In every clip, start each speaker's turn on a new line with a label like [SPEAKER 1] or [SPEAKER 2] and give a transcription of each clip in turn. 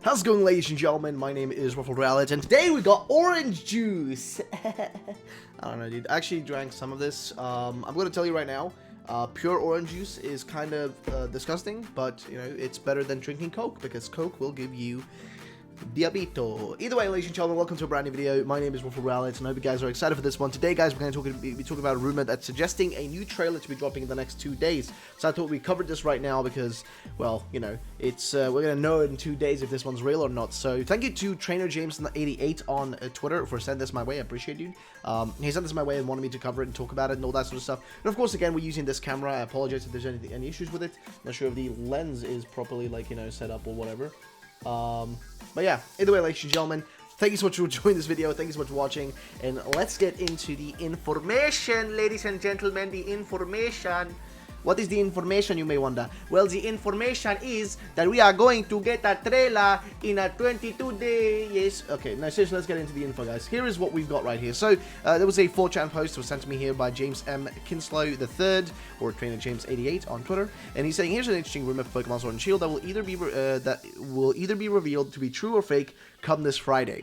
[SPEAKER 1] How's it going, ladies and gentlemen? My name is RuffledRowlit, and today we got orange juice. I don't know, dude. I actually drank some of this. I'm going to tell you right now, pure orange juice is kind of disgusting, but, you know, it's better than drinking Coke, because Coke will give you diabito. Either way, ladies and gentlemen, welcome to a brand new video. My name is RuffledRowlit, and I hope you guys are excited for this one. Today, guys, we're going to be talking about a rumor that's suggesting a new trailer to be dropping in the next 2 days. So I thought we covered this right now because, well, you know, it's we're going to know in 2 days if this one's real or not. So thank you to Trainer James88 on Twitter for sending this my way. I appreciate you. He sent this my way and wanted me to cover it and talk about it and all that sort of stuff. And of course, again, we're using this camera. I apologize if there's any issues with it. I'm not sure if the lens is properly, like, you know, set up or whatever. But yeah, either way, ladies and gentlemen, thank you so much for joining this video, thank you so much for watching, and let's get into the information, ladies and gentlemen, the information. What is the information, you may wonder? Well, the information is that we are going to get a trailer in a 22 days. Okay, now seriously, let's get into the info, guys. Here is what we've got right here. So, there was a 4chan post that was sent to me here by James M. Kinslow III, or Trainer James88 on Twitter, and he's saying, here's an interesting rumor for Pokemon Sword and Shiled that will either be revealed to be true or fake come this Friday.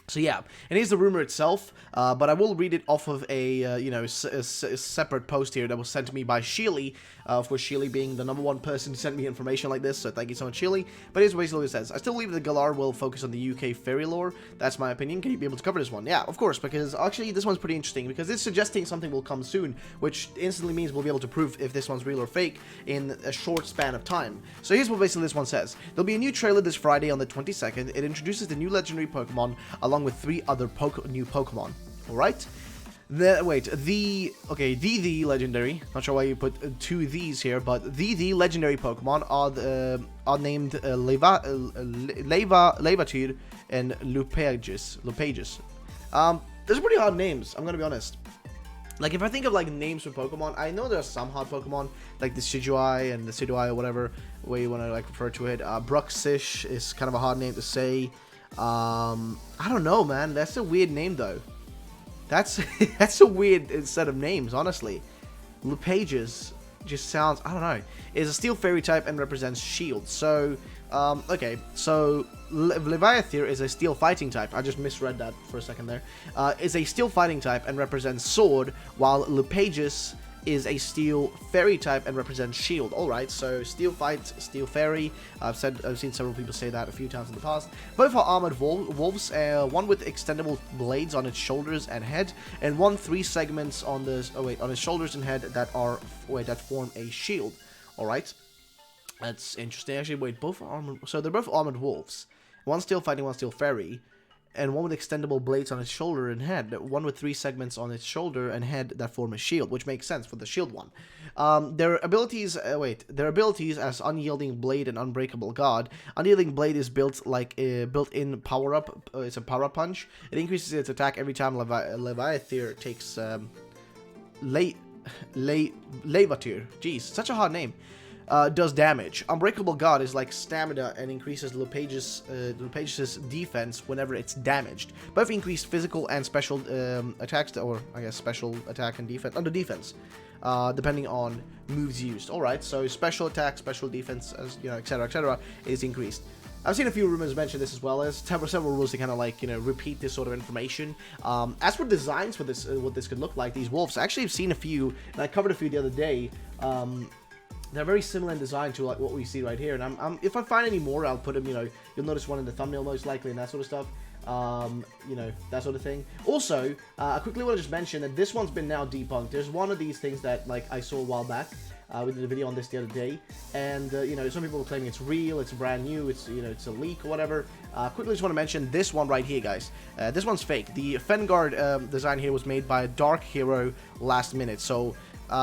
[SPEAKER 1] So yeah, and here's the rumor itself, but I will read it off of a, you know, a separate post here that was sent to me by Sheely, of course Sheely being the #1 person to send me information like this, so thank you so much, Sheely. But here's basically what it says: I still believe that Galar will focus on the UK fairy lore. That's my opinion. Can you be able to cover this one? Yeah, of course, because actually this one's pretty interesting, because it's suggesting something will come soon, which instantly means we'll be able to prove if this one's real or fake in a short span of time. So here's what basically this one says: there'll be a new trailer this Friday on the 22nd. It introduces the new legendary Pokemon, along with 3 other new Pokemon. Alright? The legendary, not sure why you put 2 these here, but the legendary Pokemon are named Levatir and Lupagus. Those are pretty hard names, I'm gonna be honest. Like, if I think of, like, names for Pokemon, I know there are some hard Pokemon, like the Sidgewai and the Sidgewai or whatever way you want to, like, refer to it. Bruxish is kind of a hard name to say. I don't know, man. That's a weird name, though. That's that's a weird set of names, honestly. Lupagus just sounds, I don't know. Is a steel fairy type and represents shield. So, okay. So, Leviathir is a steel fighting type. I just misread that for a second there. Is a steel fighting type and represents sword, while Lupagus is a steel fairy type and represents shield. Alright, so steel fight, steel fairy. I've seen several people say that a few times in the past. Both are armored wolves, one with extendable blades on its shoulders and head, and 3 segments on the on its shoulders and head that form a shield. Alright. That's interesting. Actually, wait, both are armored, so they're both armored wolves. One steel fighting, one steel fairy, and one with extendable blades on its shoulder and head, one with 3 segments on its shoulder and head that form a shield, which makes sense for the shield one. Their abilities as Unyielding Blade and Unbreakable Guard. Unyielding Blade is built-in power-up. It's a power-up punch. It increases its attack every time Leviathir takes Levatir. Jeez, such a hard name. Does damage. Unbreakable Guard is like stamina and increases Lupagus's defense whenever it's damaged. Both increase physical and special attacks, or I guess special attack and defense, under defense, depending on moves used. Alright, so special attack, special defense, as you know, etc., is increased. I've seen a few rumors mention this as well as several rules to kind of, like, you know, repeat this sort of information. As for designs for this, what this could look like, these wolves, I actually have seen a few, and I covered a few the other day. They're very similar in design to, like, what we see right here, and if I find any more, I'll put them, you know, you'll notice one in the thumbnail most likely and that sort of stuff, you know, that sort of thing. Also, I quickly want to just mention that this one's been now debunked. There's one of these things that, like, I saw a while back. We did a video on this the other day, and, you know, some people were claiming it's real, it's brand new, it's, you know, it's a leak or whatever. Quickly just want to mention this one right here, guys. This one's fake. The Fengard design here was made by a Dark Hero last minute, so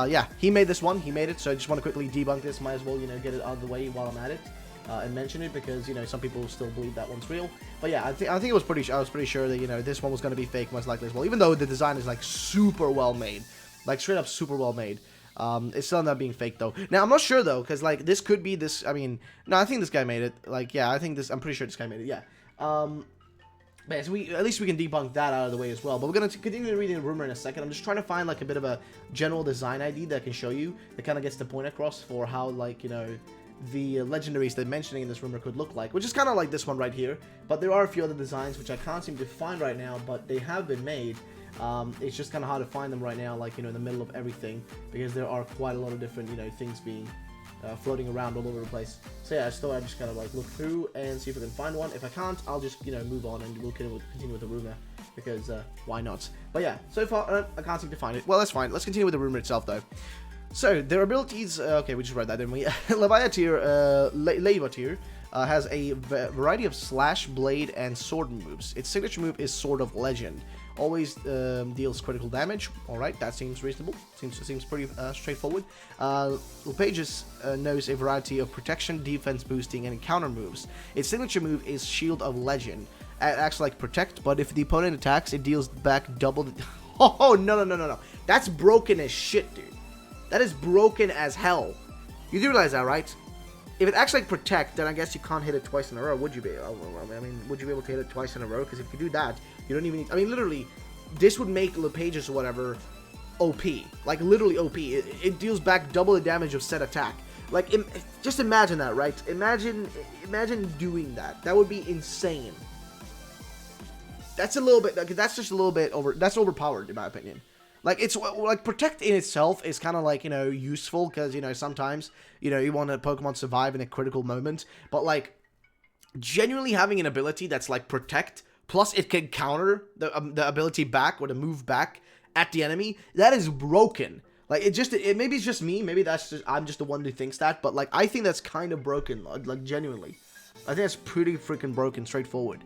[SPEAKER 1] yeah, he made this one, he made it, so I just want to quickly debunk this, might as well, you know, get it out of the way while I'm at it, and mention it, because, you know, some people still believe that one's real. But yeah, I think I was pretty sure that, you know, this one was going to be fake most likely as well, even though the design is, like, super well made, like, straight up super well made. It's still not being fake, though. Now, I'm not sure, though, because, like, this could be this, I mean, no, I think this guy made it, like, yeah, I'm pretty sure this guy made it, yeah. But yeah, so at least we can debunk that out of the way as well. But we're going to continue reading the rumor in a second. I'm just trying to find, like, a bit of a general design ID that I can show you that kind of gets the point across for how, like, you know, the legendaries they're mentioning in this rumor could look like, which is kind of like this one right here. But there are a few other designs which I can't seem to find right now, but they have been made. It's just kind of hard to find them right now, like, you know, in the middle of everything, because there are quite a lot of different, you know, things being floating around all over the place. So yeah, I just kind of like look through and see if I can find one. If I can't, I'll just, you know, move on and we'll continue with the rumor, because why not? But yeah, so far I can't seem to find it. Well, that's fine. Let's continue with the rumor itself though. So their abilities, okay, we just read that, didn't we? Leviatir has a variety of slash, blade, and sword moves. Its signature move is Sword of Legend. Always deals critical damage. Alright, that seems reasonable. Seems pretty straightforward. Lepages knows a variety of protection, defense boosting, and counter moves. Its signature move is Shield of Legend. It acts like Protect, but if the opponent attacks, it deals back double the... Oh, no. That's broken as shit, dude. That is broken as hell. You do realize that, right? If it acts like Protect, then I guess you can't hit it twice in a row, would you be? I mean, would you be able to hit it twice in a row? Because if you do that, you don't even need... I mean, literally, this would make Lepages or whatever OP. Like, literally OP. It deals back double the damage of said attack. Like, just imagine that, right? Imagine doing that. That would be insane. That's a little bit... That's just a little bit that's overpowered, in my opinion. Like, it's, like, Protect in itself is kind of, like, you know, useful, because, you know, sometimes, you know, you want a Pokemon survive in a critical moment, but, like, genuinely having an ability that's, like, Protect, plus it can counter the ability back, or the move back at the enemy, that is broken. Like, maybe it's just me, maybe I'm just the one who thinks that, but, like, I think that's kind of broken, like, genuinely. I think that's pretty freaking broken, straightforward.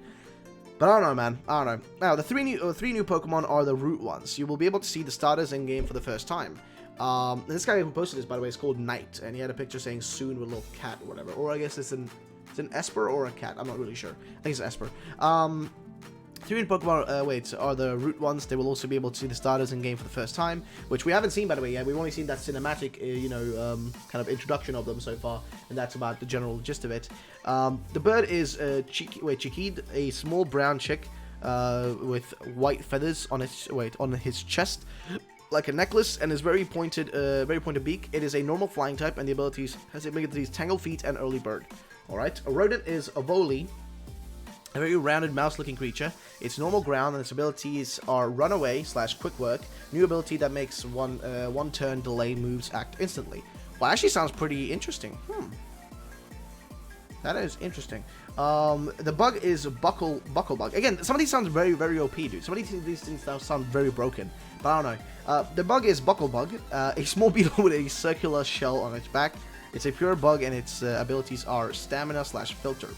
[SPEAKER 1] But I don't know, man. I don't know. Now, the three new Pokemon are the root ones. You will be able to see the starters in game for the first time. This guy who posted this, by the way, is called Knight, and he had a picture saying "soon" with a little cat or whatever. Or I guess it's an Esper or a cat. I'm not really sure. I think it's an Esper. Three new Pokemon are the root ones. They will also be able to see the starters in game for the first time, which we haven't seen, by the way, yet. We've only seen that cinematic, you know, kind of introduction of them so far, and that's about the general gist of it. The bird is Chiquid, a small brown chick with white feathers on his chest, like a necklace, and his very pointed beak. It is a normal flying type, and the abilities Tangle Feet and Early Bird. All right, a rodent is Avoli, a very rounded mouse-looking creature. Its normal ground and its abilities are Runaway / Quick Work, new ability that makes one turn delay moves act instantly. Well, actually sounds pretty interesting. That is interesting. The bug is Buckle Bug. Again, some of these sounds very, very OP, dude. Some of these things now sound very broken, but I don't know. The bug is Buckle Bug, a small beetle with a circular shell on its back. It's a pure bug, and its abilities are Stamina / Filter.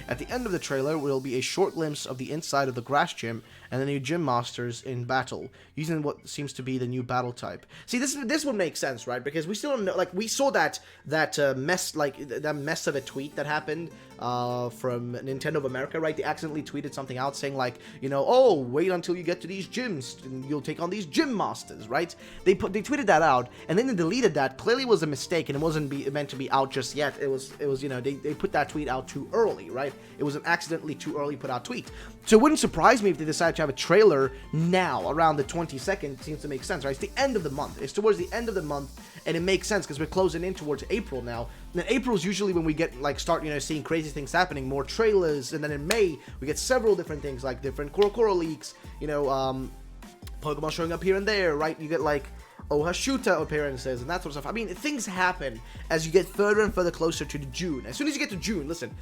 [SPEAKER 1] At the end of the trailer will be a short glimpse of the inside of the grass gym and the new gym masters in battle, using what seems to be the new battle type. See, this would make sense, right? Because we still don't know, like, we saw that mess of a tweet that happened from Nintendo of America, right? They accidentally tweeted something out saying, like, you know, oh, wait until you get to these gyms and you'll take on these gym masters, right? They tweeted that out, and then they deleted that. Clearly it was a mistake, and it wasn't meant to be out just yet. It was, you know, they put that tweet out too early, right? It was an accidentally too early put out tweet. So it wouldn't surprise me if they decided to have a trailer now, around the 22nd. It seems to make sense, right? It's the end of the month. It's towards the end of the month, and it makes sense because we're closing in towards April now. And then April is usually when we get, like, start, you know, seeing crazy things happening, more trailers, and then in May, we get several different things, like different Korokoro leaks, you know, Pokemon showing up here and there, right? You get, like, Ohashuta appearances and that sort of stuff. I mean, things happen as you get further and further closer to June. As soon as you get to June, listen,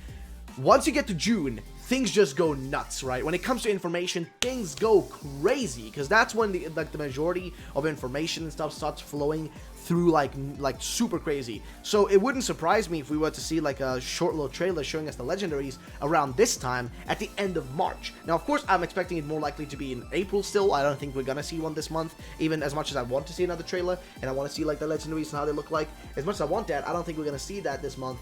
[SPEAKER 1] once you get to June, things just go nuts, right? When it comes to information, things go crazy, because that's when the majority of information and stuff starts flowing through, like super crazy. So it wouldn't surprise me if we were to see, like, a short little trailer showing us the legendaries around this time at the end of March. Now, of course, I'm expecting it more likely to be in April still. I don't think we're gonna see one this month, even as much as I want to see another trailer, and I want to see, like, the legendaries and how they look like. As much as I want that, I don't think we're gonna see that this month.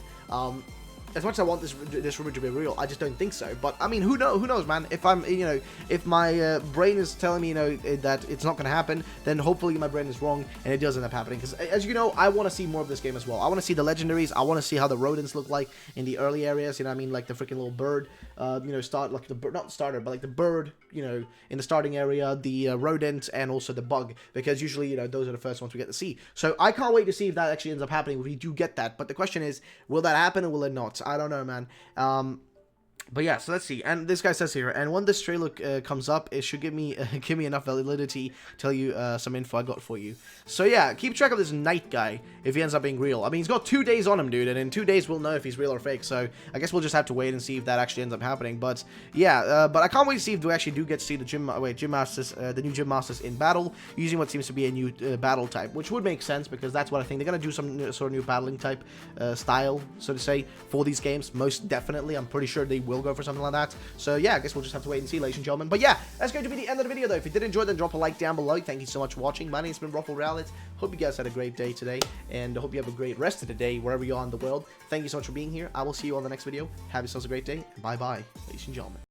[SPEAKER 1] as much as I want this rumor to be real, I just don't think so. But I mean, who knows, man? If I'm, if my brain is telling me, that it's not gonna happen, then hopefully my brain is wrong and it does end up happening. Because as you know, I want to see more of this game as well. I want to see the legendaries. I want to see how the rodents look like in the early areas. You know what I mean? Like the freaking little bird. Start like the bird, not starter, but like the bird. In the starting area, the rodent, and also the bug. Because usually, those are the first ones we get to see. So I can't wait to see if that actually ends up happening. We do get that, but the question is, will that happen or will it not? I don't know, man. But yeah, so let's see. And this guy says here, and when this trailer comes up, it should give me enough validity to tell you some info I got for you. So yeah, keep track of this Knight guy if he ends up being real. I mean, he's got 2 days on him, dude, and in 2 days we'll know if he's real or fake. So I guess we'll just have to wait and see if that actually ends up happening. But yeah, but I can't wait to see if we actually do get to see the gym masters, the new gym masters in battle using what seems to be a new battle type, which would make sense because that's what I think they're gonna do, some sort of new battling type style, so to say, for these games. Most definitely, I'm pretty sure they will go for something like that. So yeah, I guess we'll just have to wait and see, ladies and gentlemen. But yeah, that's going to be the end of the video though. If you did enjoy, then drop a like down below. Thank you so much for watching. My name's been RuffledRowlit. Hope you guys had a great day today, and I hope you have a great rest of the day wherever you are in the world. Thank you so much for being here. I will see you on the next video. Have yourselves a great day. Bye bye, ladies and gentlemen.